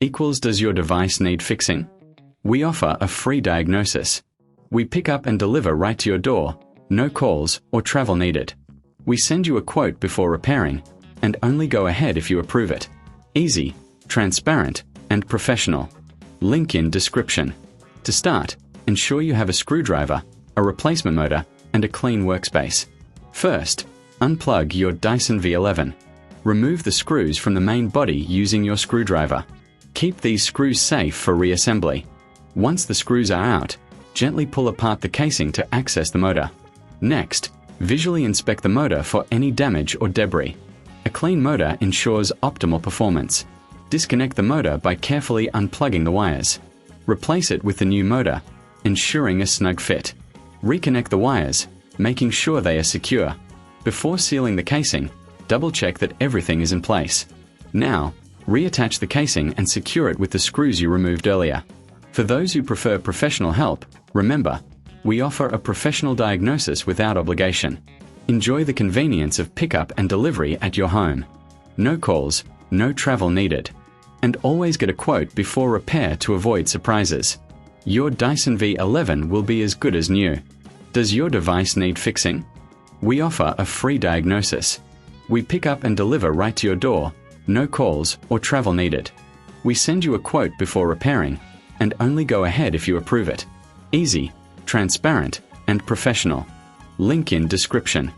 equals does your device need fixing? We offer a free diagnosis. We pick up and deliver right to your door, no calls or travel needed. We send you a quote before repairing, and only go ahead if you approve it. Easy, transparent, and professional. Link in description. To start, ensure you have a screwdriver, a replacement motor, and a clean workspace. First, unplug your Dyson V11. Remove the screws from the main body using your screwdriver. Keep these screws safe for reassembly. Once the screws are out, gently pull apart the casing to access the motor. Next, visually inspect the motor for any damage or debris. A clean motor ensures optimal performance. Disconnect the motor by carefully unplugging the wires. Replace it with the new motor, ensuring a snug fit. Reconnect the wires, making sure they are secure. Before sealing the casing, double-check that everything is in place. Now, reattach the casing and secure it with the screws you removed earlier. For those who prefer professional help, remember, we offer a professional diagnosis without obligation. Enjoy the convenience of pickup and delivery at your home. No calls, no travel needed. And always get a quote before repair to avoid surprises. Your Dyson V11 will be as good as new. Does your device need fixing? We offer a free diagnosis. We pick up and deliver right to your door, no calls or travel needed. We send you a quote before repairing, and only go ahead if you approve it. Easy, transparent, and professional. Link in description.